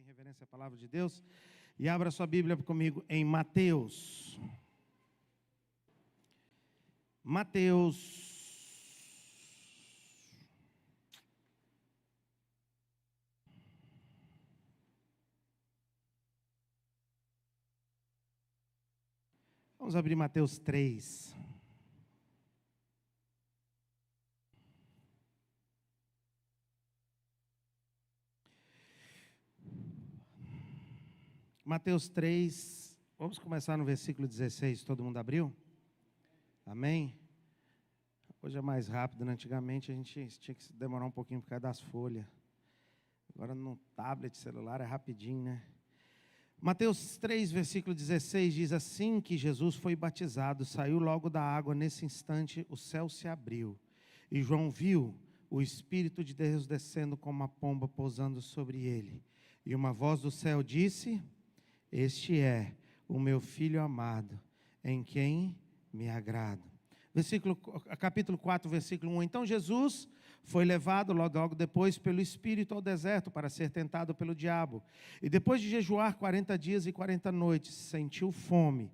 reverência à palavra de Deus, e abra sua Bíblia comigo em Mateus. Mateus. Vamos abrir Mateus 3. Mateus 3, vamos começar no versículo 16, todo mundo abriu? Amém? Hoje é mais rápido, né? Antigamente a gente tinha que demorar um pouquinho por causa das folhas. Agora no tablet, celular é rapidinho, né? Mateus 3, versículo 16 diz assim que Jesus foi batizado, saiu logo da água, nesse instante o céu se abriu. E João viu o Espírito de Deus descendo como uma pomba pousando sobre ele. E uma voz do céu disse: Este é o meu Filho amado, em quem me agrado. Capítulo 4, versículo 1. Então Jesus foi levado logo depois pelo Espírito ao deserto para ser tentado pelo diabo. E depois de jejuar 40 dias e 40 noites, sentiu fome.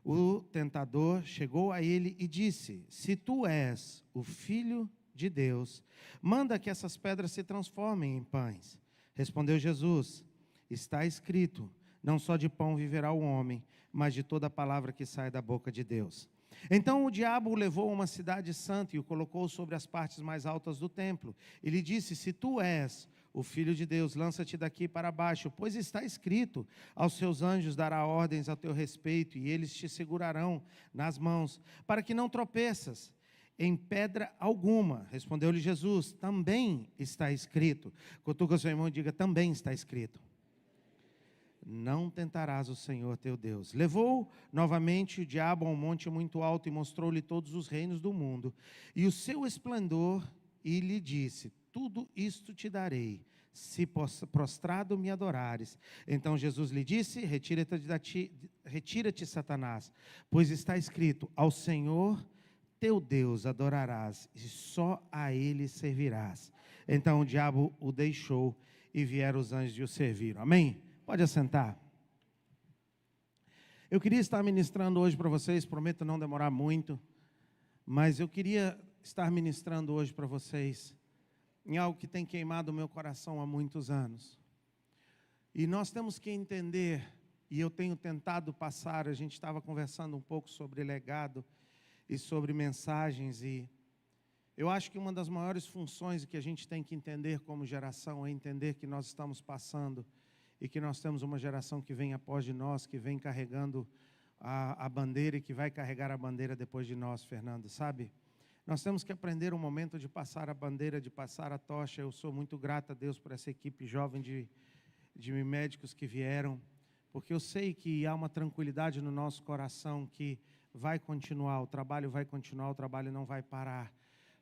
O tentador chegou a ele e disse: Se tu és o Filho de Deus, manda que essas pedras se transformem em pães. Respondeu Jesus: Está escrito: Não só de pão viverá o homem, mas de toda palavra que sai da boca de Deus. Então o diabo o levou a uma cidade santa e o colocou sobre as partes mais altas do templo. E lhe disse: Se tu és o Filho de Deus, lança-te daqui para baixo, pois está escrito: Aos seus anjos dará ordens a teu respeito, e eles te segurarão nas mãos, para que não tropeças em pedra alguma. Respondeu-lhe Jesus: Também está escrito. Cutuca o seu irmão e diga: Também está escrito. Não tentarás o Senhor teu Deus. Levou novamente o diabo a um monte muito alto e mostrou-lhe todos os reinos do mundo e o seu esplendor, e lhe disse: Tudo isto te darei, se prostrado me adorares. Então Jesus lhe disse: Retira-te, Satanás, pois está escrito: Ao Senhor teu Deus adorarás e só a ele servirás. Então o diabo o deixou e vieram os anjos e o serviram. Amém? Pode assentar. Eu queria estar ministrando hoje para vocês, prometo não demorar muito, mas eu queria estar ministrando hoje para vocês em algo que tem queimado o meu coração há muitos anos. E nós temos que entender, e eu tenho tentado passar, a gente estava conversando um pouco sobre legado e sobre mensagens, e eu acho que uma das maiores funções que a gente tem que entender como geração é entender que nós estamos passando e que nós temos uma geração que vem após de nós, que vem carregando a bandeira e que vai carregar a bandeira depois de nós, Fernando, sabe? Nós temos que aprender um momento de passar a bandeira, de passar a tocha. Eu sou muito grato a Deus por essa equipe jovem de médicos que vieram, porque eu sei que há uma tranquilidade no nosso coração que vai continuar, o trabalho vai continuar, o trabalho não vai parar.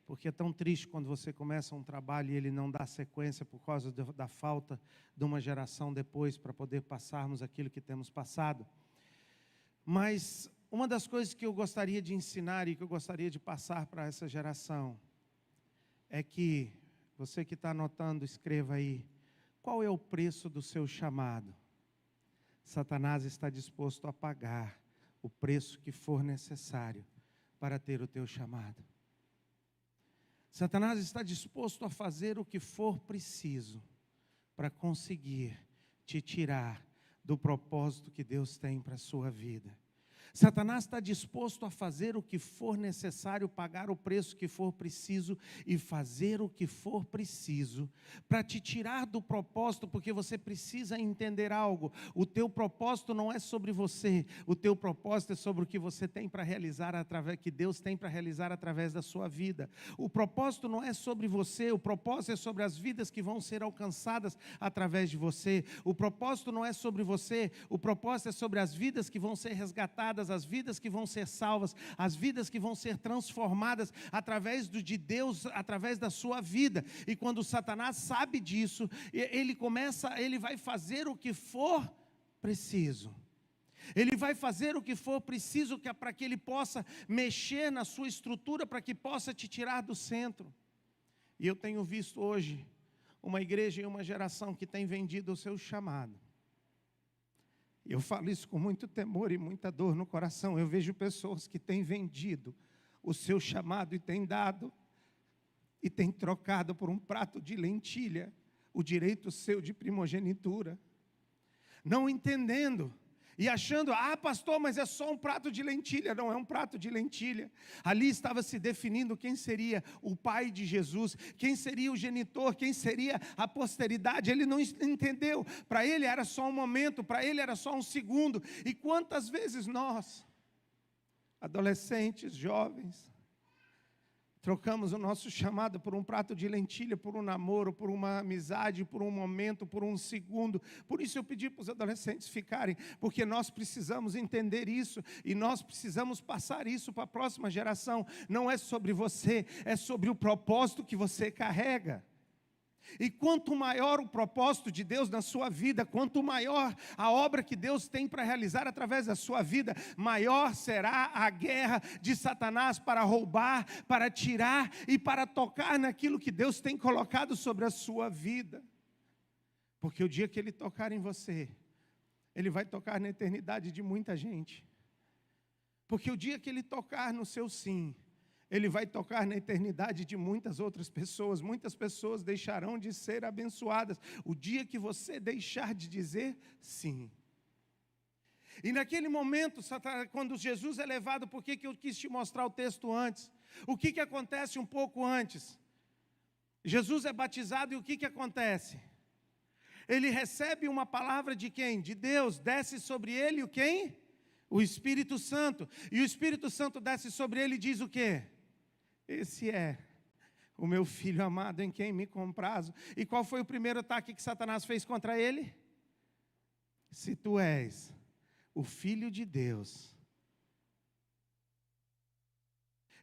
Porque é tão triste quando você começa um trabalho e ele não dá sequência por causa da falta de uma geração depois para poder passarmos aquilo que temos passado. Mas uma das coisas que eu gostaria de ensinar e que eu gostaria de passar para essa geração é que, você que está anotando, escreva aí: qual é o preço do seu chamado? Satanás está disposto a pagar o preço que for necessário para ter o teu chamado. Satanás está disposto a fazer o que for preciso para conseguir te tirar do propósito que Deus tem para a sua vida. Satanás está disposto a fazer o que for necessário, pagar o preço que for preciso e fazer o que for preciso para te tirar do propósito, porque você precisa entender algo: o teu propósito não é sobre você, o teu propósito é sobre o que você tem para realizar que Deus tem para realizar através da sua vida. O propósito não é sobre você, o propósito é sobre as vidas que vão ser alcançadas através de você. O propósito não é sobre você, o propósito é sobre as vidas que vão ser resgatadas, as vidas que vão ser salvas, as vidas que vão ser transformadas através de Deus, através da sua vida. E quando Satanás sabe disso, ele vai fazer o que for preciso. Ele vai fazer o que for preciso para que ele possa mexer na sua estrutura, para que possa te tirar do centro. E eu tenho visto hoje uma igreja e uma geração que tem vendido o seu chamado. E eu falo isso com muito temor e muita dor no coração. Eu vejo pessoas que têm vendido o seu chamado e têm dado, e têm trocado por um prato de lentilha o direito seu de primogenitura. Não entendendo e achando, pastor, mas é só um prato de lentilha. Não é um prato de lentilha. Ali estava se definindo quem seria o pai de Jesus, quem seria o genitor, quem seria a posteridade. Ele não entendeu. Para ele era só um momento, para ele era só um segundo. E quantas vezes nós, adolescentes, jovens, trocamos o nosso chamado por um prato de lentilha, por um namoro, por uma amizade, por um momento, por um segundo. Por isso eu pedi para os adolescentes ficarem, porque nós precisamos entender isso e nós precisamos passar isso para a próxima geração. Não é sobre você, é sobre o propósito que você carrega. E quanto maior o propósito de Deus na sua vida, quanto maior a obra que Deus tem para realizar através da sua vida, maior será a guerra de Satanás para roubar, para tirar e para tocar naquilo que Deus tem colocado sobre a sua vida. Porque o dia que Ele tocar em você, Ele vai tocar na eternidade de muita gente. Porque o dia que Ele tocar no seu sim, Ele vai tocar na eternidade de muitas outras pessoas. Muitas pessoas deixarão de ser abençoadas o dia que você deixar de dizer sim. E naquele momento, quando Jesus é levado, por que eu quis te mostrar o texto antes? O que acontece um pouco antes? Jesus é batizado e o que acontece? Ele recebe uma palavra de quem? De Deus. Desce sobre ele o quem? O Espírito Santo. E o Espírito Santo desce sobre ele e diz o quê? Esse é o meu filho amado em quem me comprazo. E qual foi o primeiro ataque que Satanás fez contra ele? Se tu és o Filho de Deus.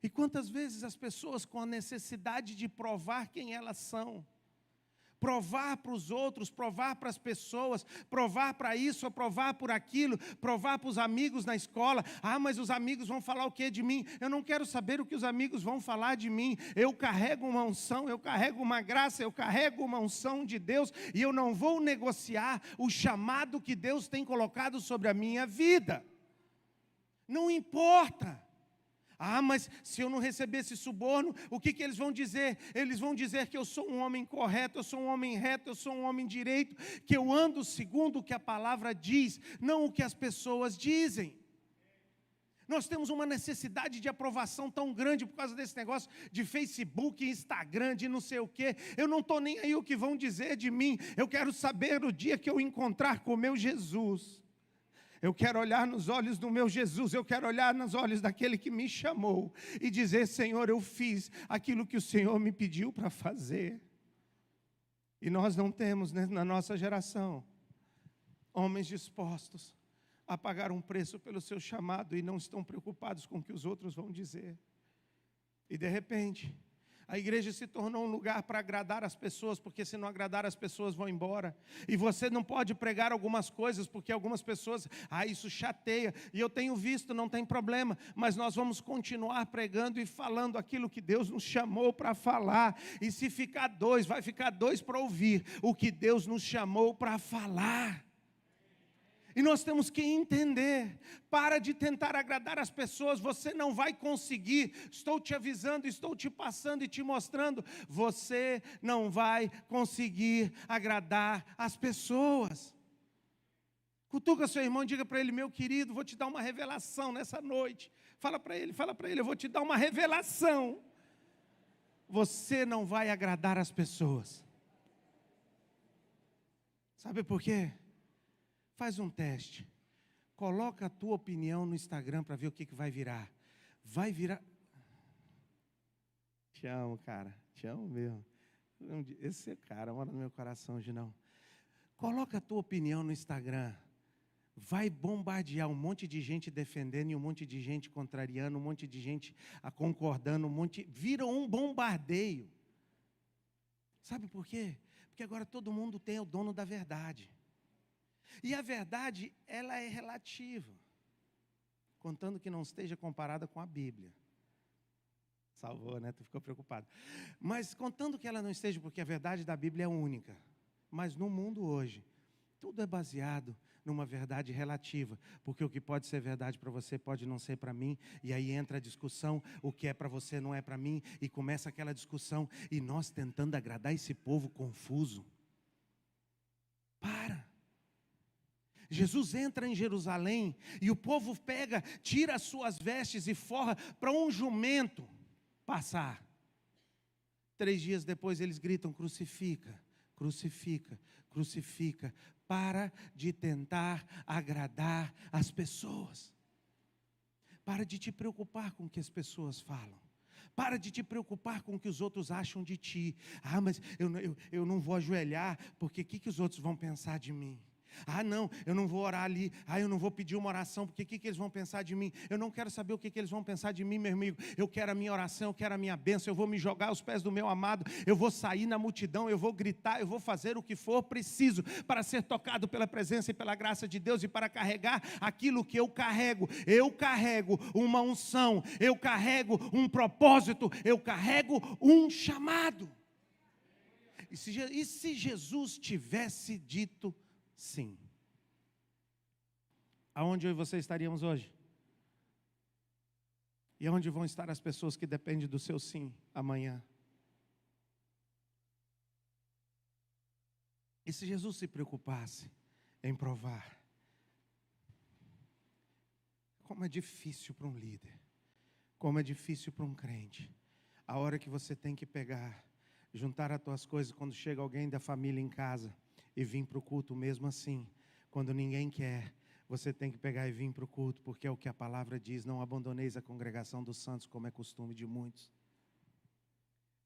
E quantas vezes as pessoas com a necessidade de provar quem elas são, provar para os outros, provar para as pessoas, provar para isso, provar por aquilo, provar para os amigos na escola. Mas os amigos vão falar o que de mim? Eu não quero saber o que os amigos vão falar de mim. Eu carrego uma unção, eu carrego uma graça, eu carrego uma unção de Deus, e eu não vou negociar o chamado que Deus tem colocado sobre a minha vida. Não importa. Mas se eu não receber esse suborno, o que eles vão dizer? Eles vão dizer que eu sou um homem correto, eu sou um homem reto, eu sou um homem direito, que eu ando segundo o que a palavra diz, não o que as pessoas dizem. Nós temos uma necessidade de aprovação tão grande por causa desse negócio de Facebook, Instagram, de não sei o quê. Eu não estou nem aí o que vão dizer de mim. Eu quero saber o dia que eu encontrar com o meu Jesus. Eu quero olhar nos olhos do meu Jesus, eu quero olhar nos olhos daquele que me chamou e dizer: Senhor, eu fiz aquilo que o Senhor me pediu para fazer. E nós não temos, né, na nossa geração, homens dispostos a pagar um preço pelo seu chamado e não estão preocupados com o que os outros vão dizer. E de repente, a igreja se tornou um lugar para agradar as pessoas, porque se não agradar as pessoas vão embora. E você não pode pregar algumas coisas, porque algumas pessoas, isso chateia. E eu tenho visto, não tem problema, mas nós vamos continuar pregando e falando aquilo que Deus nos chamou para falar. E se ficar dois, vai ficar dois para ouvir o que Deus nos chamou para falar. E nós temos que entender, para de tentar agradar as pessoas, você não vai conseguir. Estou te avisando, estou te passando e te mostrando, você não vai conseguir agradar as pessoas. Cutuca seu irmão e diga para ele: meu querido, vou te dar uma revelação nessa noite. Fala para ele, eu vou te dar uma revelação. Você não vai agradar as pessoas. Sabe por quê? Faz um teste, coloca a tua opinião no Instagram para ver o que vai virar. Vai virar. Te amo, cara, te amo mesmo. Esse cara mora no meu coração hoje não. Coloca a tua opinião no Instagram. Vai bombardear um monte de gente defendendo e um monte de gente contrariando, um monte de gente concordando, vira um bombardeio. Sabe por quê? Porque agora todo mundo tem o dono da verdade. E a verdade, ela é relativa, contando que não esteja comparada com a Bíblia. salvou, né? Tu ficou preocupado. Mas contando que ela não esteja, porque a verdade da Bíblia é única. Mas no mundo hoje, tudo é baseado numa verdade relativa, porque o que pode ser verdade para você pode não ser para mim, e aí entra a discussão, o que é para você não é para mim, e começa aquela discussão, e nós tentando agradar esse povo confuso. Para! Jesus entra em Jerusalém, e o povo pega, tira as suas vestes e forra para um jumento passar. 3 dias depois eles gritam, crucifica, crucifica, crucifica. Para de tentar agradar as pessoas. Para de te preocupar com o que as pessoas falam. Para de te preocupar com o que os outros acham de ti. Ah, mas eu não vou ajoelhar, porque o que os outros vão pensar de mim? Ah, não, eu não vou orar ali. Ah, eu não vou pedir uma oração, porque o que eles vão pensar de mim? Eu não quero saber o que eles vão pensar de mim, meu amigo. Eu quero a minha oração, eu quero a minha bênção. Eu vou me jogar aos pés do meu amado. Eu vou sair na multidão, eu vou gritar, eu vou fazer o que for preciso para ser tocado pela presença e pela graça de Deus e para carregar aquilo que eu carrego. Eu carrego uma unção, eu carrego um propósito, eu carrego um chamado. E se Jesus tivesse dito sim, aonde eu e você estaríamos hoje? E aonde vão estar as pessoas que dependem do seu sim amanhã? E se Jesus se preocupasse em provar? Como é difícil para um líder, como é difícil para um crente, a hora que você tem que pegar, juntar as tuas coisas quando chega alguém da família em casa e vir para o culto mesmo assim. Quando ninguém quer, você tem que pegar e vir para o culto, porque é o que a palavra diz, não abandoneis a congregação dos santos, como é costume de muitos.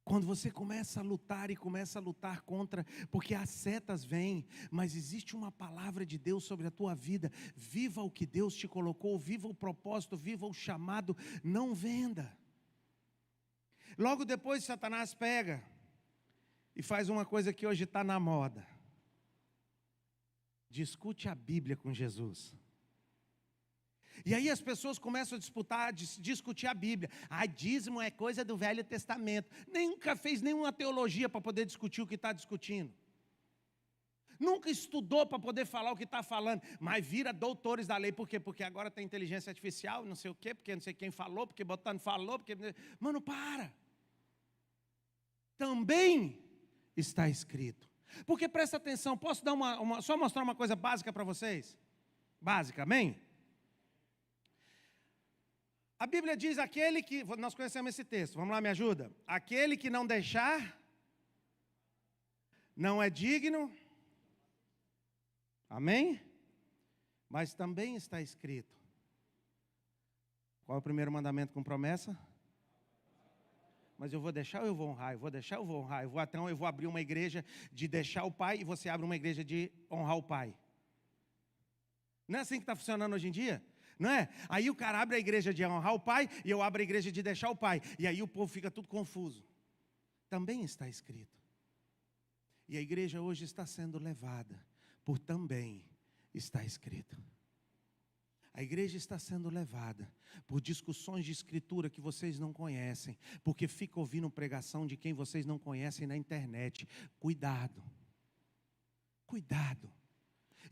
Quando você começa a lutar e começa a lutar contra, porque as setas vêm, mas existe uma palavra de Deus sobre a tua vida, viva o que Deus te colocou, viva o propósito, viva o chamado, não venda. Logo depois Satanás pega e faz uma coisa que hoje está na moda. Discute a Bíblia com Jesus. E aí as pessoas começam a discutir a Bíblia. Ah, dízimo é coisa do Velho Testamento. Nunca fez nenhuma teologia para poder discutir o que está discutindo. Nunca estudou para poder falar o que está falando. Mas vira doutores da lei. Por quê? Porque agora tem inteligência artificial, não sei o quê, porque não sei quem falou, porque Botano falou, porque... Mano, para. Também está escrito. Porque presta atenção, posso dar só mostrar uma coisa básica para vocês? Básica, amém? A Bíblia diz aquele que, nós conhecemos esse texto, vamos lá, me ajuda? Aquele que não deixar, não é digno, amém? Mas também está escrito. Qual é o primeiro mandamento com promessa? Mas eu vou deixar ou eu vou honrar? Eu vou deixar ou eu vou honrar? Eu vou abrir uma igreja de deixar o pai e você abre uma igreja de honrar o pai. Não é assim que está funcionando hoje em dia? Não é? Aí o cara abre a igreja de honrar o pai e eu abro a igreja de deixar o pai. E aí o povo fica tudo confuso. Também está escrito. E a igreja hoje está sendo levada por também está escrito. A igreja está sendo levada por discussões de escritura que vocês não conhecem, porque fica ouvindo pregação de quem vocês não conhecem na internet. Cuidado, cuidado.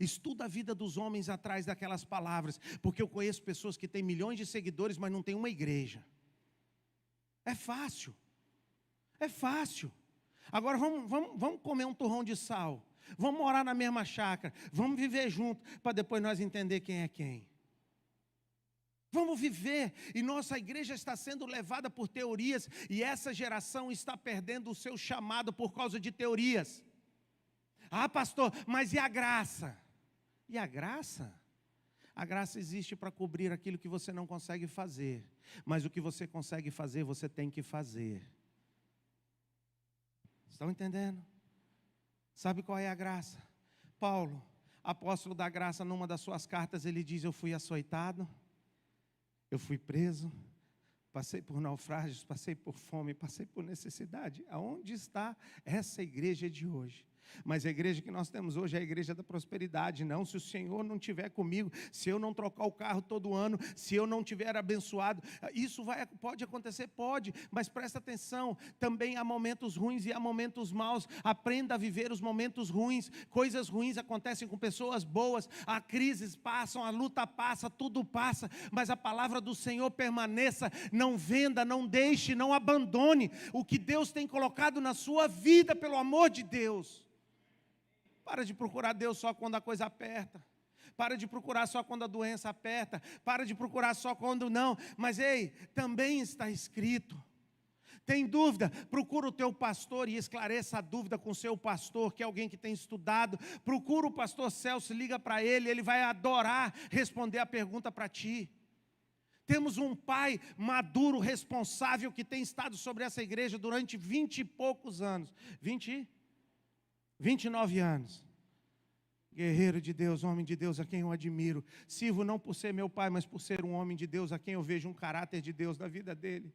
Estuda a vida dos homens atrás daquelas palavras, porque eu conheço pessoas que têm milhões de seguidores, mas não têm uma igreja. É fácil, é fácil. Agora vamos comer um torrão de sal, vamos morar na mesma chácara, vamos viver junto, para depois nós entender quem é quem. Vamos viver, e nossa igreja está sendo levada por teorias, e essa geração está perdendo o seu chamado por causa de teorias. Ah, pastor, mas e a graça? E a graça? A graça existe para cobrir aquilo que você não consegue fazer, mas o que você consegue fazer, você tem que fazer. Estão entendendo? Sabe qual é a graça? Paulo, apóstolo da graça, numa das suas cartas, ele diz: eu fui açoitado, eu fui preso, passei por naufrágios, passei por fome, passei por necessidade. Aonde está essa igreja de hoje? Mas a igreja que nós temos hoje é a igreja da prosperidade. Não, se o Senhor não estiver comigo, se eu não trocar o carro todo ano, se eu não tiver abençoado, isso pode acontecer? Pode, mas presta atenção, também há momentos ruins e há momentos maus. Aprenda a viver os momentos ruins. Coisas ruins acontecem com pessoas boas, a crises passam, a luta passa, tudo passa, mas a palavra do Senhor permaneça. Não venda, não deixe, não abandone o que Deus tem colocado na sua vida, pelo amor de Deus. Para de procurar Deus só quando a coisa aperta. Para de procurar só quando a doença aperta. Para de procurar só quando não. Mas ei, também está escrito. Tem dúvida? Procura o teu pastor e esclareça a dúvida com o seu pastor, que é alguém que tem estudado. Procura o pastor Celso, liga para ele, ele vai adorar responder a pergunta para ti. Temos um pai maduro, responsável, que tem estado sobre essa igreja durante 20 e poucos anos. 29 anos. Guerreiro de Deus, homem de Deus, a quem eu admiro. Sirvo não por ser meu pai, mas por ser um homem de Deus, a quem eu vejo um caráter de Deus na vida dele.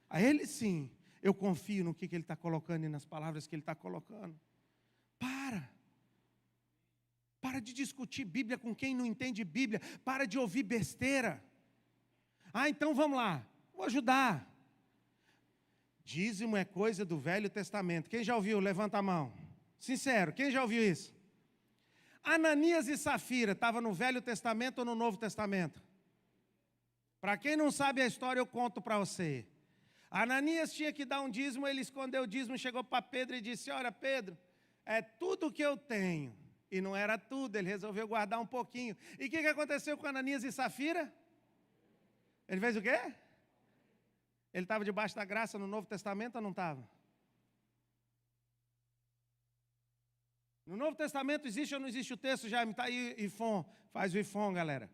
A ele sim, eu confio no que ele está colocando e nas palavras que ele está colocando. Para de discutir Bíblia com quem não entende Bíblia. Para de ouvir besteira. Então vamos lá, vou ajudar. Dízimo é coisa do Velho Testamento. Quem já ouviu? Levanta a mão. Sincero, quem já ouviu isso? Ananias e Safira, estava no Velho Testamento ou no Novo Testamento? Para quem não sabe a história, eu conto para você. Ananias tinha que dar um dízimo, ele escondeu o dízimo, chegou para Pedro e disse: olha, Pedro, é tudo que eu tenho. E não era tudo, ele resolveu guardar um pouquinho. E o que aconteceu com Ananias e Safira? Ele fez o quê? Ele estava debaixo da graça no Novo Testamento ou não estava? No Novo Testamento existe ou não existe o texto, Jaime? Está aí, Ifon. Faz o Ifon, galera.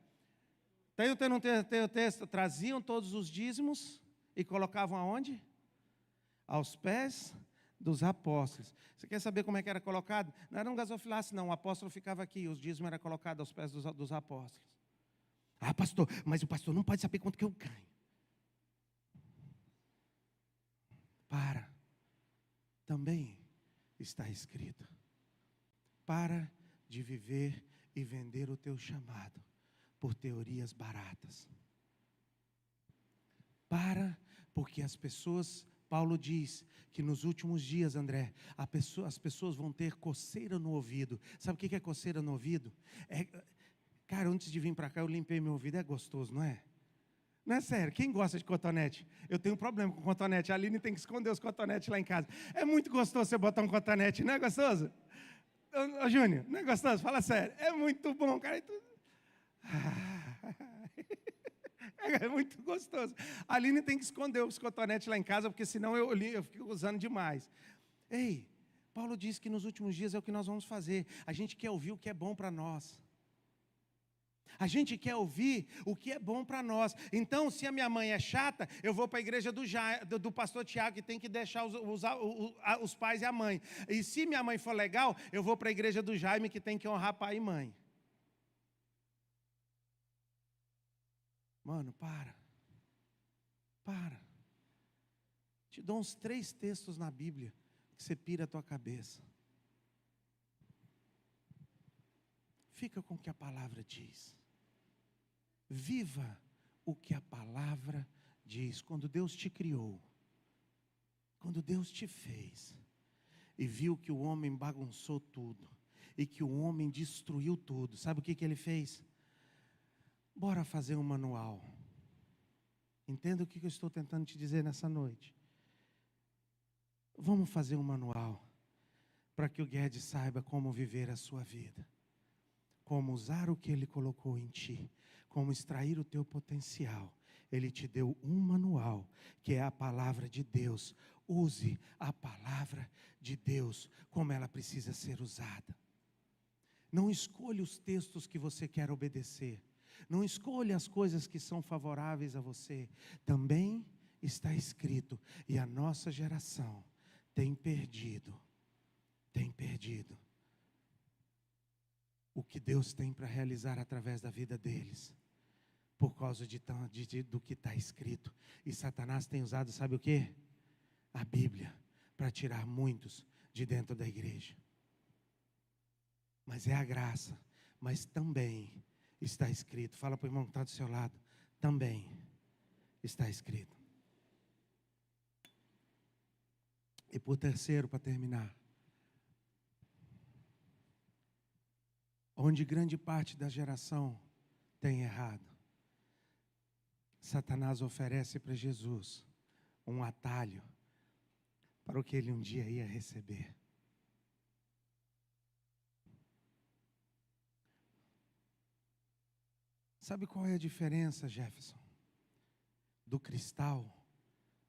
Tem o texto. Traziam todos os dízimos e colocavam aonde? Aos pés dos apóstolos. Você quer saber como é que era colocado? Não era um gasofilaço, não. O apóstolo ficava aqui, os dízimos eram colocados aos pés dos apóstolos. Pastor, mas o pastor não pode saber quanto que eu ganho. Também está escrito. Para de viver e vender o teu chamado por teorias baratas. Porque as pessoas, Paulo diz que nos últimos dias, André, as pessoas vão ter coceira no ouvido. Sabe o que é coceira no ouvido? Cara, antes de vir para cá eu limpei meu ouvido, é gostoso, não é? Não é sério, quem gosta de cotonete? Eu tenho um problema com cotonete, a Aline tem que esconder os cotonetes lá em casa. É muito gostoso você botar um cotonete, não é gostoso? Ô Júnior, não é gostoso? Fala sério, é muito bom, cara. É muito gostoso. A Aline tem que esconder os cotonetes lá em casa, porque senão eu fico usando demais. Ei, Paulo diz que nos últimos dias é o que nós vamos fazer. A gente quer ouvir o que é bom para nós. A gente quer ouvir o que é bom para nós. Então, se a minha mãe é chata, eu vou para a igreja do pastor Tiago, que tem que deixar os pais e a mãe. E se minha mãe for legal, eu vou para a igreja do Jaime, que tem que honrar pai e mãe. Mano, para. Te dou uns 3 textos na Bíblia que você pira a tua cabeça. Fica com o que a palavra diz. Viva o que a palavra diz. Quando Deus te criou, quando Deus te fez, e viu que o homem bagunçou tudo, e que o homem destruiu tudo, sabe o que ele fez? Bora fazer um manual. Entenda o que eu estou tentando te dizer nessa noite. Vamos fazer um manual, para que o Guedes saiba como viver a sua vida. Como usar o que Ele colocou em ti, como extrair o teu potencial. Ele te deu um manual, que é a palavra de Deus. Use a palavra de Deus como ela precisa ser usada. Não escolha os textos que você quer obedecer. Não escolha as coisas que são favoráveis a você. Também está escrito, e a nossa geração tem perdido o que Deus tem para realizar através da vida deles, por causa do que está escrito. E Satanás tem usado, sabe o quê? A Bíblia, para tirar muitos de dentro da igreja. mas é a graça. Mas também está escrito. Fala para o irmão que está do seu lado. Também está escrito. E por terceiro, para terminar, onde grande parte da geração tem errado, Satanás oferece para Jesus um atalho para o que ele um dia ia receber. Sabe qual é a diferença, Jefferson, do cristal,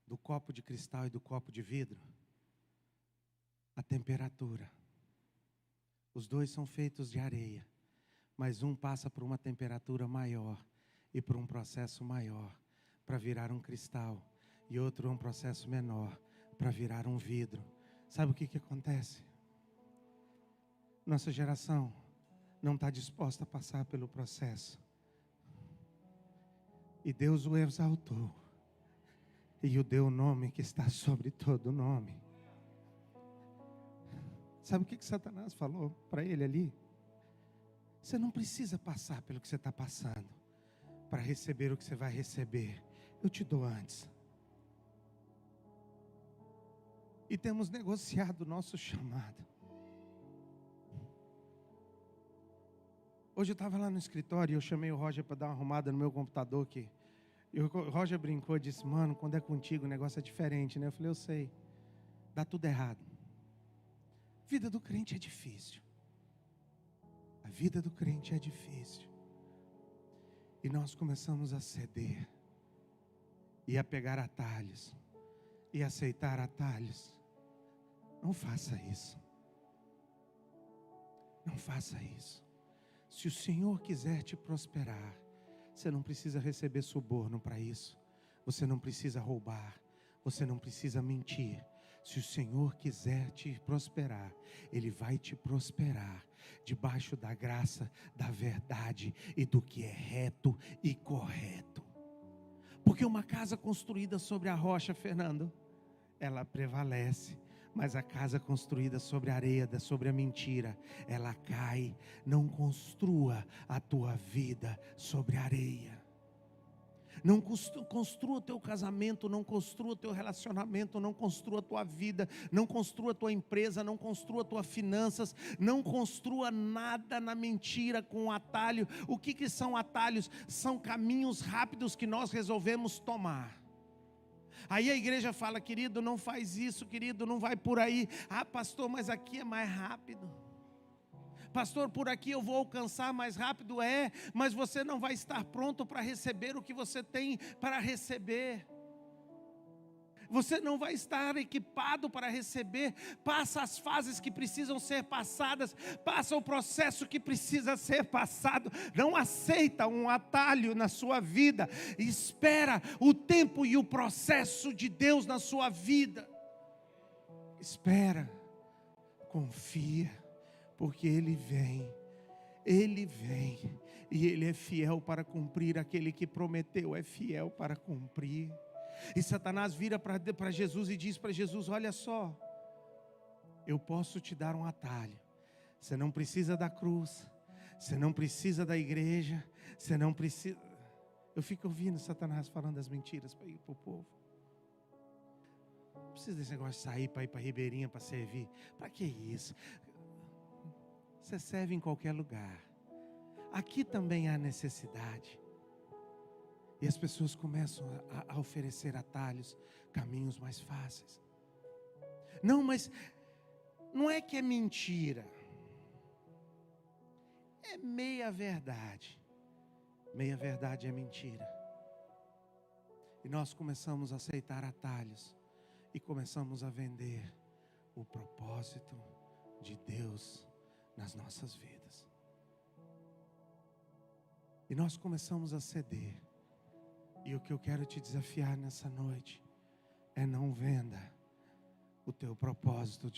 do copo de cristal e do copo de vidro? A temperatura. Os dois são feitos de areia, mas um passa por uma temperatura maior e por um processo maior para virar um cristal, e outro é um processo menor para virar um vidro. Sabe o que acontece? Nossa geração não está disposta a passar pelo processo. E Deus o exaltou e o deu o nome que está sobre todo nome. Sabe o que Satanás falou para ele ali? Você não precisa passar pelo que você está passando para receber o que você vai receber. Eu te dou antes. E temos negociado o nosso chamado. Hoje eu estava lá no escritório e eu chamei o Roger para dar uma arrumada no meu computador. O Roger brincou e disse, mano, quando é contigo o negócio é diferente, né? Eu falei, eu sei, dá tudo errado. A vida do crente é difícil. A vida do crente é difícil. E nós começamos a ceder. E a pegar atalhos. E aceitar atalhos. Não faça isso. Não faça isso. Se o Senhor quiser te prosperar, você não precisa receber suborno para isso. Você não precisa roubar. Você não precisa mentir. Se o Senhor quiser te prosperar, Ele vai te prosperar debaixo da graça, da verdade e do que é reto e correto. Porque uma casa construída sobre a rocha, Fernando, ela prevalece. Mas a casa construída sobre a areia, sobre a mentira, ela cai. Não construa a tua vida sobre a areia. Não construa o teu casamento, não construa o teu relacionamento, não construa a tua vida, não construa a tua empresa, não construa a tua finanças, não construa nada na mentira com atalho. O que são atalhos? São caminhos rápidos que nós resolvemos tomar. Aí a igreja fala, querido, não faz isso, querido, não vai por aí. Ah, pastor, mas aqui é mais rápido. Pastor, por aqui eu vou alcançar mais rápido, mas você não vai estar pronto para receber o que você tem para receber. Você não vai estar equipado para receber. Passa as fases que precisam ser passadas. Passa o processo que precisa ser passado. Não aceita um atalho na sua vida. Espera o tempo e o processo de Deus na sua vida. Espera. Confia. Porque Ele vem. Ele vem. E Ele é fiel para cumprir. Aquele que prometeu é fiel para cumprir. E Satanás vira para Jesus e diz para Jesus, olha só, eu posso te dar um atalho. Você não precisa da cruz, você não precisa da igreja, você não precisa... Eu fico ouvindo Satanás falando as mentiras para o povo. Não precisa desse negócio de sair para ir para Ribeirinha para servir. Para que isso? Você serve em qualquer lugar. Aqui também há necessidade. E as pessoas começam a oferecer atalhos, caminhos mais fáceis. Não, mas não é que é mentira. É meia verdade. Meia verdade é mentira. E nós começamos a aceitar atalhos. E começamos a vender o propósito de Deus nas nossas vidas. E nós começamos a ceder. E o que eu quero te desafiar nessa noite é não venda o teu propósito,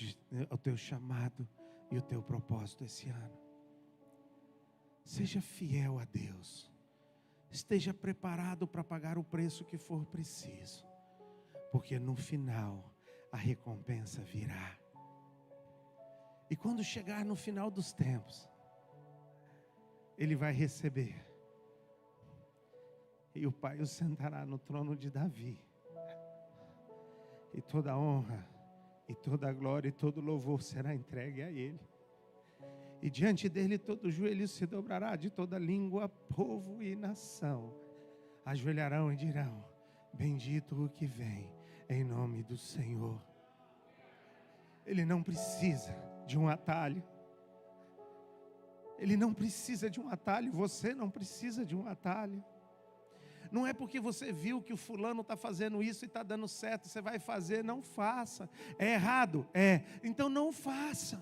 o teu chamado e o teu propósito esse ano. Seja fiel a Deus. Esteja preparado para pagar o preço que for preciso. Porque no final a recompensa virá. E quando chegar no final dos tempos, ele vai receber. E o Pai o sentará no trono de Davi. E toda a honra, e toda a glória, e todo louvor será entregue a Ele. E diante dele todo joelho se dobrará, de toda língua, povo e nação ajoelharão e dirão: bendito o que vem em nome do Senhor. Ele não precisa de um atalho. Ele não precisa de um atalho. Você não precisa de um atalho. Não é porque você viu que o fulano está fazendo isso e está dando certo, você vai fazer. Não faça. É errado? É. Então não faça.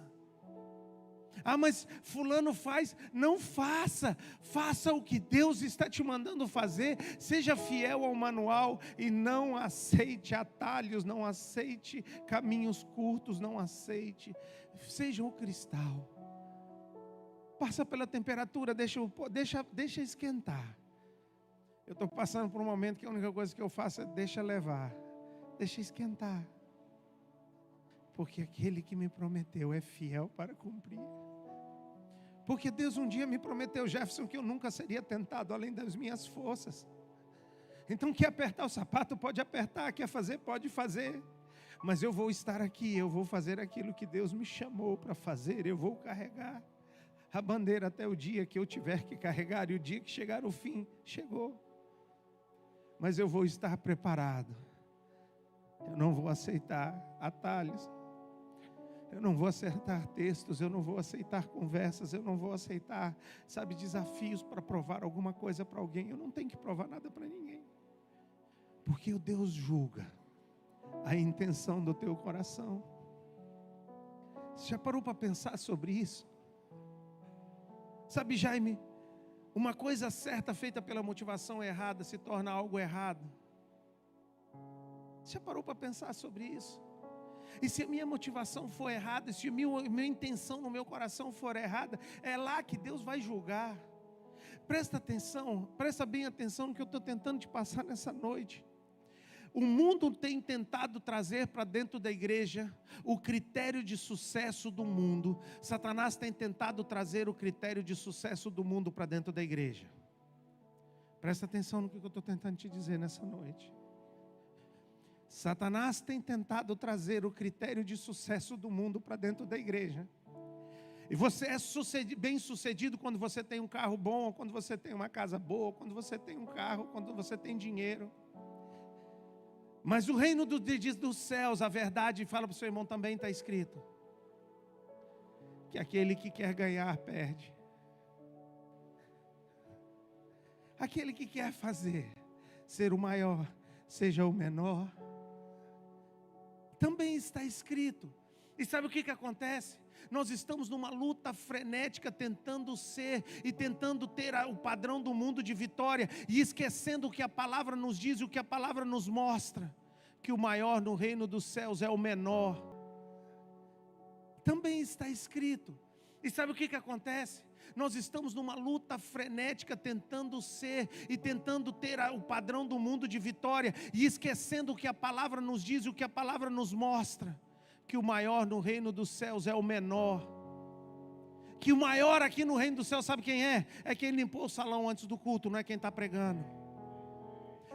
Ah, mas fulano faz. Não faça. Faça o que Deus está te mandando fazer. Seja fiel ao manual e não aceite atalhos, não aceite caminhos curtos, não aceite. Seja um cristal. Passa pela temperatura, deixa esquentar. Eu estou passando por um momento que a única coisa que eu faço é deixa levar. Deixa esquentar. Porque aquele que me prometeu é fiel para cumprir. Porque Deus um dia me prometeu, Jefferson, que eu nunca seria tentado além das minhas forças. Então quer apertar o sapato, pode apertar. Quer fazer, pode fazer. Mas eu vou estar aqui, eu vou fazer aquilo que Deus me chamou para fazer. Eu vou carregar a bandeira até o dia que eu tiver que carregar. E o dia que chegar o fim, chegou. Mas eu vou estar preparado. Eu não vou aceitar atalhos. Eu não vou aceitar textos, eu não vou aceitar conversas, eu não vou aceitar, desafios para provar alguma coisa para alguém. Eu não tenho que provar nada para ninguém. Porque o Deus julga a intenção do teu coração. Você já parou para pensar sobre isso? Sabe, Jaime, uma coisa certa feita pela motivação errada se torna algo errado. Você já parou para pensar sobre isso? E se a minha motivação for errada, se a minha intenção no meu coração for errada, é lá que Deus vai julgar. Presta bem atenção no que eu estou tentando te passar nessa noite. O mundo tem tentado trazer para dentro da igreja o critério de sucesso do mundo. Satanás tem tentado trazer o critério de sucesso do mundo para dentro da igreja. Presta atenção no que eu estou tentando te dizer nessa noite. Satanás tem tentado trazer o critério de sucesso do mundo para dentro da igreja. E você é bem sucedido quando você tem um carro bom, quando você tem uma casa boa, quando você tem um carro, quando você tem dinheiro. Mas o reino dos céus, a verdade, fala para o seu irmão, também está escrito que aquele que quer ganhar, perde. Aquele que quer ser o maior, seja o menor. Também está escrito. E sabe o que acontece? Nós estamos numa luta frenética tentando ser e tentando ter o padrão do mundo de vitória e esquecendo o que a palavra nos diz e o que a palavra nos mostra, que o maior no reino dos céus é o menor. Também está escrito. E sabe o que acontece? Nós estamos numa luta frenética tentando ser e tentando ter o padrão do mundo de vitória e esquecendo o que a palavra nos diz e o que a palavra nos mostra, que o maior no reino dos céus é o menor. Que o maior aqui no reino dos céus, sabe quem é? É quem limpou o salão antes do culto, não é quem está pregando.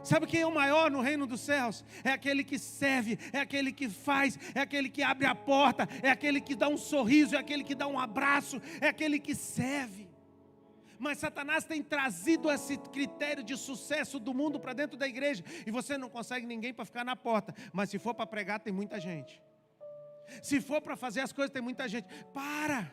Sabe quem é o maior no reino dos céus? É aquele que serve, é aquele que faz, é aquele que abre a porta, é aquele que dá um sorriso, é aquele que dá um abraço, é aquele que serve. Mas Satanás tem trazido esse critério de sucesso do mundo para dentro da igreja, e você não consegue ninguém para ficar na porta, mas se for para pregar tem muita gente. Se for para fazer as coisas tem muita gente. Para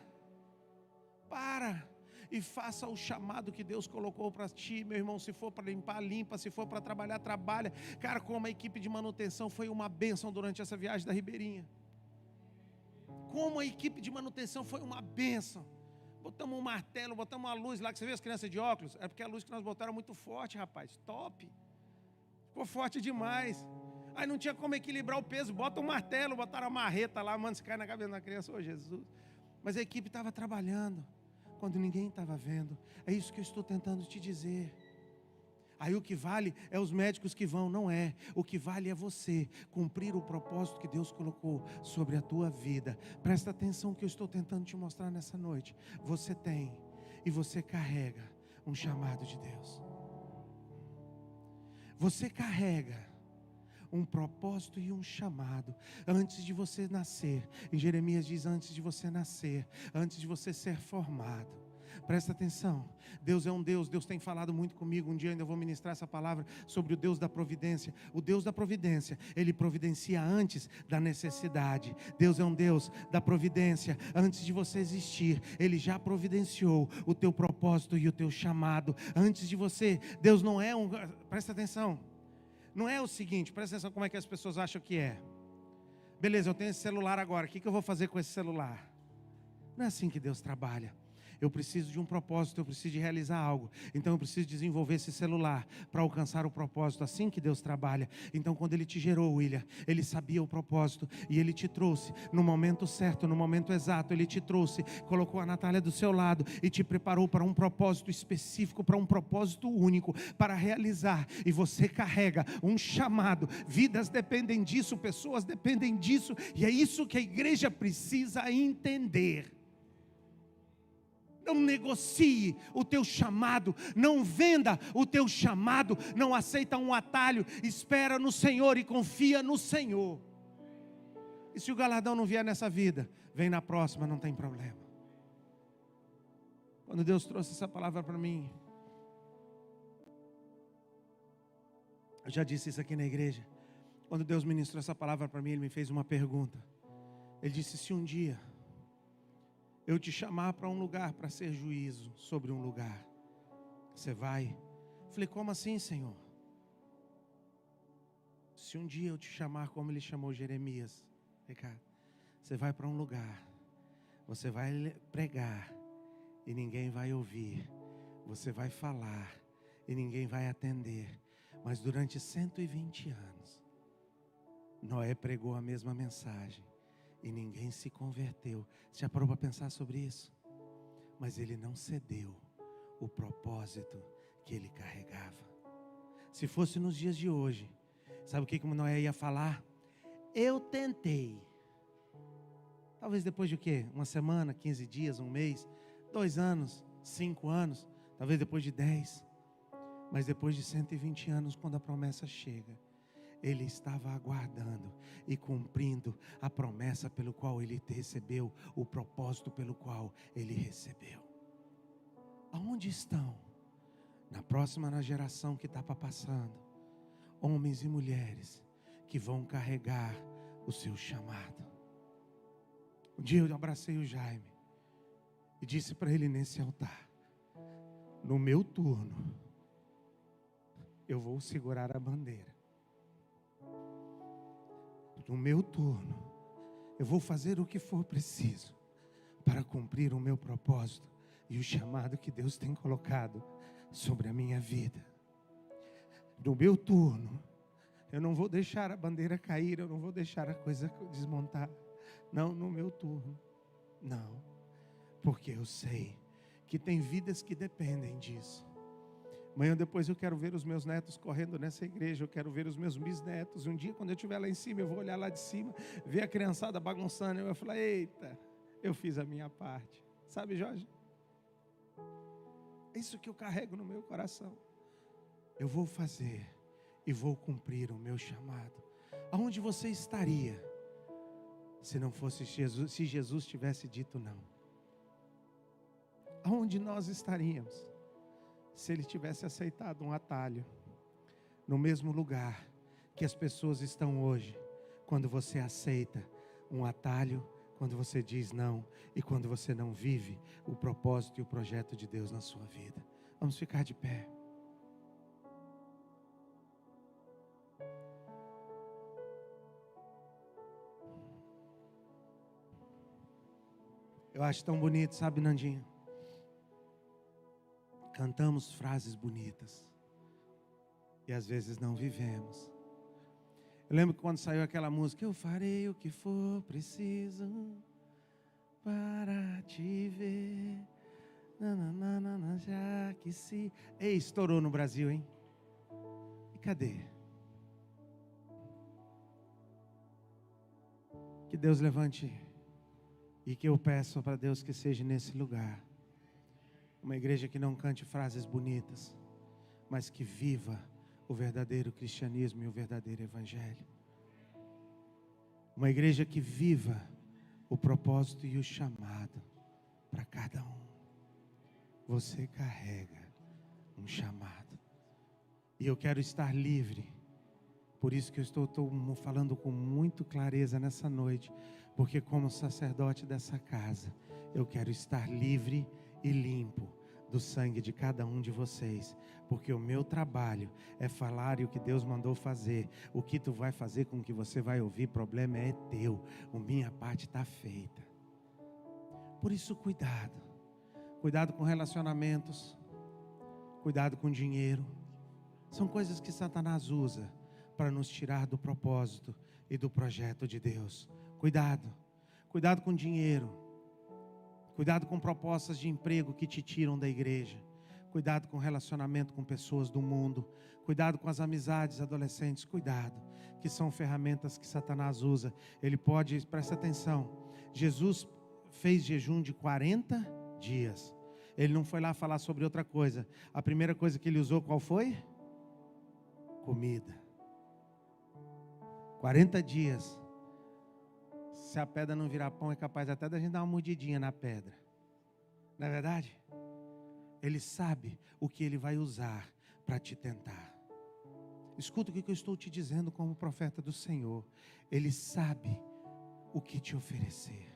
e faça o chamado que Deus colocou para ti, meu irmão. Se for para limpar, limpa. Se for para trabalhar, trabalha. Cara, como a equipe de manutenção foi uma bênção durante essa viagem da Ribeirinha. Como a equipe de manutenção foi uma bênção. Botamos um martelo, botamos uma luz lá, que você vê as crianças de óculos. É porque a luz que nós botaram era muito forte, rapaz. Top. Ficou forte demais. Aí não tinha como equilibrar o peso. Bota um martelo, botaram a marreta lá, mano, se cai na cabeça da criança. Ô Jesus. Mas a equipe estava trabalhando quando ninguém estava vendo. É isso que eu estou tentando te dizer. Aí o que vale é os médicos que vão, não é. O que vale é você cumprir o propósito que Deus colocou sobre a tua vida. Presta atenção no que eu estou tentando te mostrar nessa noite. Você tem e você carrega um chamado de Deus. Você carrega um propósito e um chamado antes de você nascer. Em Jeremias diz: antes de você nascer, antes de você ser formado. Presta atenção, Deus é um Deus, Deus tem falado muito comigo. Um dia ainda vou ministrar essa palavra sobre o Deus da providência. O Deus da providência, Ele providencia antes da necessidade. Deus é um Deus da providência. Antes de você existir, Ele já providenciou o teu propósito e o teu chamado. Antes de você, Deus não é um... Presta atenção, não é o seguinte, presta atenção como é que as pessoas acham que é. Beleza, eu tenho esse celular agora, o que eu vou fazer com esse celular? Não é assim que Deus trabalha. Eu preciso de um propósito, eu preciso de realizar algo. Então eu preciso desenvolver esse celular para alcançar o propósito. Assim que Deus trabalha. Então quando Ele te gerou, William, Ele sabia o propósito e Ele te trouxe no momento certo, no momento exato. Ele te trouxe, colocou a Natália do seu lado e te preparou para um propósito específico, para um propósito único, para realizar. E você carrega um chamado. Vidas dependem disso, pessoas dependem disso. E é isso que a igreja precisa entender. Não negocie o teu chamado, não venda o teu chamado, não aceita um atalho, espera no Senhor e confia no Senhor. E se o galardão não vier nessa vida, vem na próxima, não tem problema. Quando Deus trouxe essa palavra para mim, eu já disse isso aqui na igreja, quando Deus ministrou essa palavra para mim, Ele me fez uma pergunta. Ele disse: se um dia eu te chamar para um lugar para ser juízo sobre um lugar, você vai? Eu falei: como assim, Senhor? Se um dia eu te chamar como Ele chamou Jeremias, Ricardo, você vai para um lugar, você vai pregar e ninguém vai ouvir, você vai falar e ninguém vai atender, mas durante 120 anos Noé pregou a mesma mensagem e ninguém se converteu. Você já parou para pensar sobre isso? Mas ele não cedeu o propósito que ele carregava. Se fosse nos dias de hoje, sabe o que Noé ia falar? Eu tentei. Talvez depois de o quê? Uma semana, 15 dias, um mês, 2 anos, 5 anos, talvez depois de 10. Mas depois de 120 anos, quando a promessa chega, ele estava aguardando e cumprindo a promessa pelo qual ele recebeu, o propósito pelo qual ele recebeu. Aonde estão? Na geração que está passando, homens e mulheres que vão carregar o seu chamado. Um dia eu abracei o Jaime e disse para ele nesse altar: no meu turno, eu vou segurar a bandeira. No meu turno, eu vou fazer o que for preciso para cumprir o meu propósito e o chamado que Deus tem colocado sobre a minha vida. No meu turno, eu não vou deixar a bandeira cair, eu não vou deixar a coisa desmontar. Não, no meu turno, não. Porque eu sei que tem vidas que dependem disso. Amanhã depois eu quero ver os meus netos correndo nessa igreja, eu quero ver os meus bisnetos. Um dia quando eu estiver lá em cima, eu vou olhar lá de cima, ver a criançada bagunçando, eu vou falar: eita, eu fiz a minha parte. Sabe, Jorge? É isso que eu carrego no meu coração. Eu vou fazer e vou cumprir o meu chamado. Aonde você estaria se não fosse Jesus, se Jesus tivesse dito não? Aonde nós estaríamos se Ele tivesse aceitado um atalho? No mesmo lugar que as pessoas estão hoje, quando você aceita um atalho, quando você diz não e quando você não vive o propósito e o projeto de Deus na sua vida. Vamos ficar de pé. Eu acho tão bonito, sabe, Nandinho? Cantamos frases bonitas e às vezes não vivemos. Eu lembro que quando saiu aquela música: eu farei o que for preciso para te ver, nananana, já que se... Ei, estourou no Brasil, hein? Cadê? Que Deus levante e que eu peço para Deus que seja nesse lugar uma igreja que não cante frases bonitas, mas que viva o verdadeiro cristianismo e o verdadeiro evangelho. Uma igreja que viva o propósito e o chamado para cada um. Você carrega um chamado. E eu quero estar livre. Por isso que eu estou falando com muita clareza nessa noite. Porque como sacerdote dessa casa, eu quero estar livre e limpo do sangue de cada um de vocês. Porque o meu trabalho é falar e o que Deus mandou fazer. O que tu vai fazer com o que você vai ouvir, problema é teu. A minha parte está feita. Por isso, cuidado. Cuidado com relacionamentos. Cuidado com dinheiro. São coisas que Satanás usa para nos tirar do propósito e do projeto de Deus. Cuidado. Cuidado com dinheiro. Cuidado com propostas de emprego que te tiram da igreja. Cuidado com relacionamento com pessoas do mundo. Cuidado com as amizades adolescentes. Cuidado, que são ferramentas que Satanás usa. Ele pode, presta atenção, Jesus fez jejum de 40 dias. Ele não foi lá falar sobre outra coisa. A primeira coisa que ele usou, qual foi? Comida. 40 dias. Se a pedra não virar pão, é capaz até da gente dar uma mordidinha na pedra. Não é verdade? Ele sabe o que ele vai usar para te tentar. Escuta o que eu estou te dizendo como profeta do Senhor. Ele sabe o que te oferecer.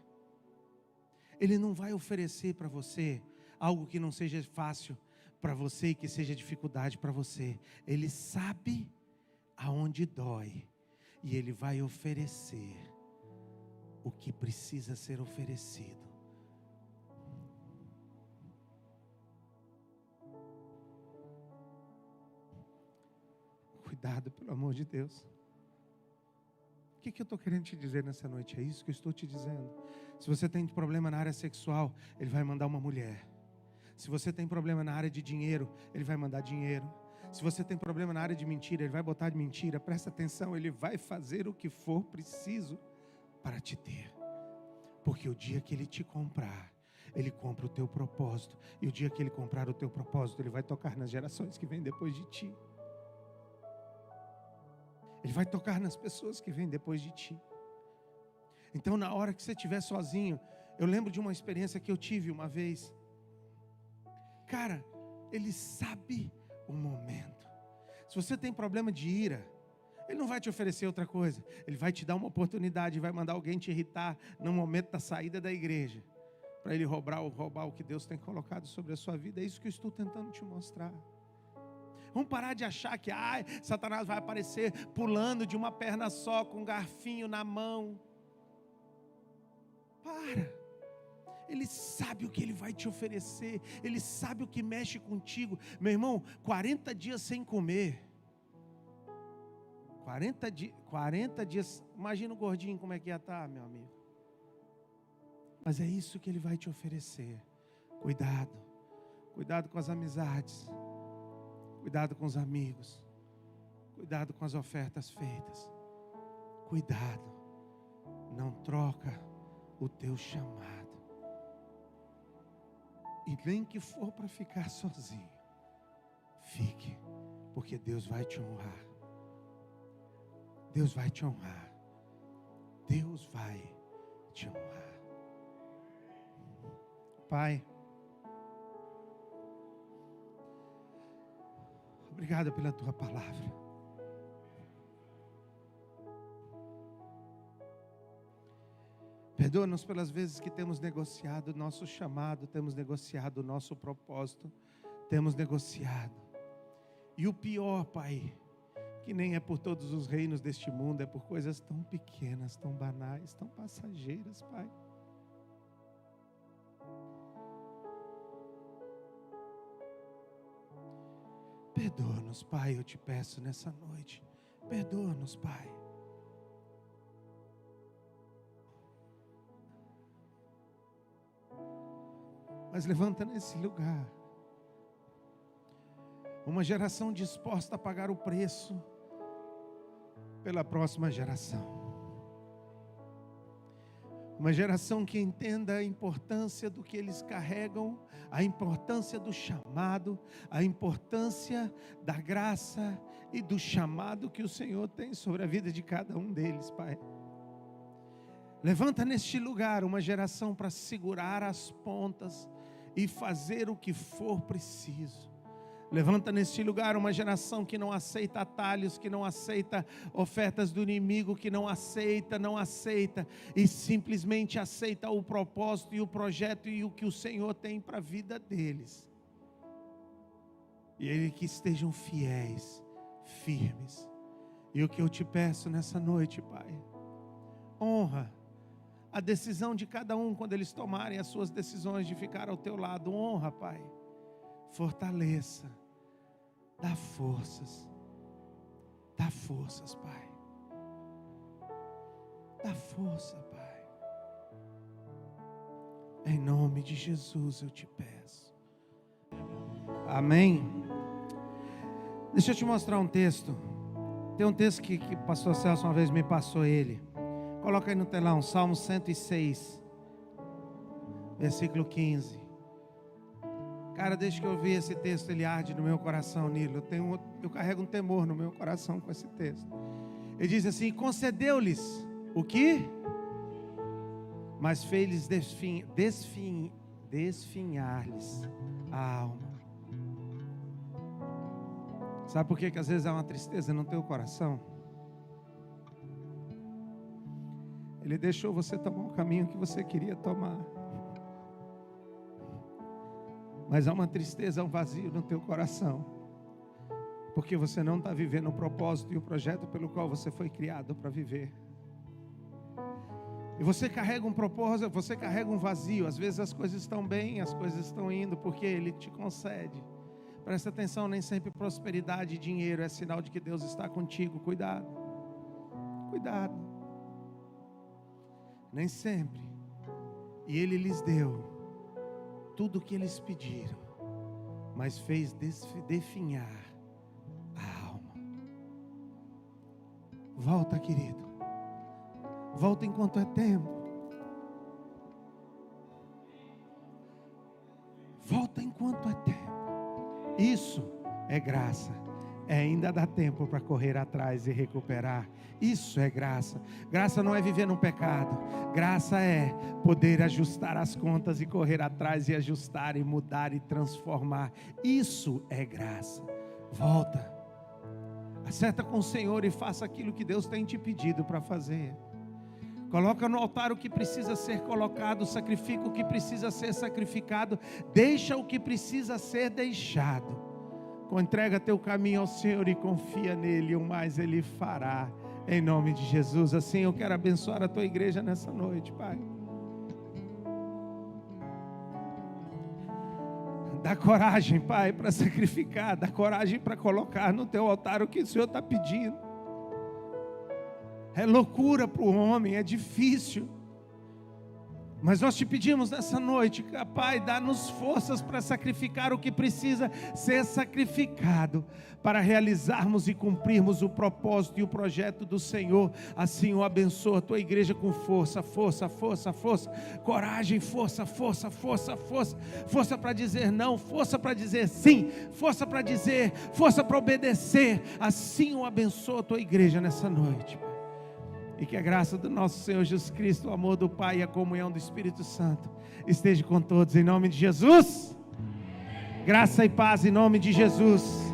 Ele não vai oferecer para você algo que não seja fácil para você e que seja dificuldade para você. Ele sabe aonde dói e Ele vai oferecer o que precisa ser oferecido. Cuidado, pelo amor de Deus. O que eu estou querendo te dizer nessa noite? É isso que eu estou te dizendo. Se você tem problema na área sexual, Ele vai mandar uma mulher. Se você tem problema na área de dinheiro, Ele vai mandar dinheiro. Se você tem problema na área de mentira, Ele vai botar de mentira. Presta atenção, Ele vai fazer o que for preciso para te ter. Porque o dia que Ele te comprar, Ele compra o teu propósito. E o dia que Ele comprar o teu propósito, Ele vai tocar nas gerações que vêm depois de ti. Ele vai tocar nas pessoas que vêm depois de ti. Então, na hora que você estiver sozinho, eu lembro de uma experiência que eu tive uma vez. Cara, Ele sabe o momento. Se você tem problema de ira, Ele não vai te oferecer outra coisa. Ele vai te dar uma oportunidade, vai mandar alguém te irritar no momento da saída da igreja, para ele roubar o que Deus tem colocado sobre a sua vida. É isso que eu estou tentando te mostrar. Vamos parar de achar que Satanás vai aparecer pulando de uma perna só, com um garfinho na mão. Para. Ele sabe o que Ele vai te oferecer. Ele sabe o que mexe contigo. Meu irmão, 40 dias sem comer. 40 dias. Imagina o gordinho como é que ia estar, meu amigo. Mas é isso que Ele vai te oferecer. Cuidado. Cuidado com as amizades. Cuidado com os amigos. Cuidado com as ofertas feitas. Cuidado. Não troca o teu chamado. E nem que for para ficar sozinho, fique, porque Deus vai te honrar. Deus vai te honrar. Deus vai te honrar. Pai, obrigado pela tua palavra. Perdoa-nos pelas vezes que temos negociado o nosso chamado, temos negociado o nosso propósito, temos negociado. E o pior, Pai, que nem é por todos os reinos deste mundo, é por coisas tão pequenas, tão banais, tão passageiras, Pai. Perdoa-nos, Pai, eu te peço nessa noite. Perdoa-nos, Pai. Mas levanta nesse lugar Uma geração disposta a pagar o preço pela próxima geração. Uma geração que entenda a importância do que eles carregam, a importância do chamado, a importância da graça e do chamado que o Senhor tem sobre a vida de cada um deles, Pai. Levanta neste lugar uma geração para segurar as pontas e fazer o que for preciso. Levanta neste lugar uma geração que não aceita atalhos, que não aceita ofertas do inimigo, que não aceita e simplesmente aceita o propósito e o projeto e o que o Senhor tem para a vida deles. E Ele que estejam fiéis, firmes. E o que eu te peço nessa noite, Pai, honra a decisão de cada um quando eles tomarem as suas decisões de ficar ao teu lado. Honra, Pai. Fortaleça. Dá forças. Dá forças, Pai. Dá força, Pai. Em nome de Jesus eu te peço. Amém. Deixa eu te mostrar um texto. Tem um texto que o pastor Celso uma vez me passou ele. Coloca aí no telão, Salmo 106, versículo 15. Cara, desde que eu vi esse texto, ele arde no meu coração, Nilo. Eu carrego um temor no meu coração com esse texto. Ele diz assim: concedeu-lhes o quê? Mas fez-lhes desfinhar-lhes a alma. Sabe por que às vezes há uma tristeza no teu coração? Ele deixou você tomar o caminho que você queria tomar. Mas há uma tristeza, há um vazio no teu coração. Porque você não está vivendo o propósito e o projeto pelo qual você foi criado para viver. E você carrega um propósito, você carrega um vazio. Às vezes as coisas estão bem, as coisas estão indo, porque Ele te concede. Presta atenção, nem sempre prosperidade e dinheiro é sinal de que Deus está contigo. Cuidado. Cuidado. Nem sempre. E Ele lhes deu tudo o que eles pediram, mas fez definhar a alma. Volta, querido. Volta enquanto é tempo. Volta enquanto é tempo. Isso é graça. Ainda dá tempo para correr atrás e recuperar. Isso é graça. Graça não é viver no pecado. Graça é poder ajustar as contas e correr atrás e ajustar e mudar e transformar. Isso é graça. Volta. Acerta com o Senhor e faça aquilo que Deus tem te pedido para fazer. Coloca no altar o que precisa ser colocado, sacrifica o que precisa ser sacrificado, deixa o que precisa ser deixado. Entrega teu caminho ao Senhor e confia nele, e o mais Ele fará, em nome de Jesus. Assim eu quero abençoar a tua igreja nessa noite, Pai. Dá coragem, Pai, para sacrificar, dá coragem para colocar no teu altar o que o Senhor está pedindo. É loucura para o homem, é difícil. Mas nós te pedimos nessa noite, Pai, dá-nos forças para sacrificar o que precisa ser sacrificado, para realizarmos e cumprirmos o propósito e o projeto do Senhor. Assim o abençoa a tua igreja com força, força, força, força, coragem, força, força, força, força, força para dizer não, força para dizer sim, força para dizer, força para obedecer. Assim o abençoa a tua igreja nessa noite, Pai. E que a graça do nosso Senhor Jesus Cristo, o amor do Pai e a comunhão do Espírito Santo esteja com todos, em nome de Jesus. Graça e paz em nome de Jesus.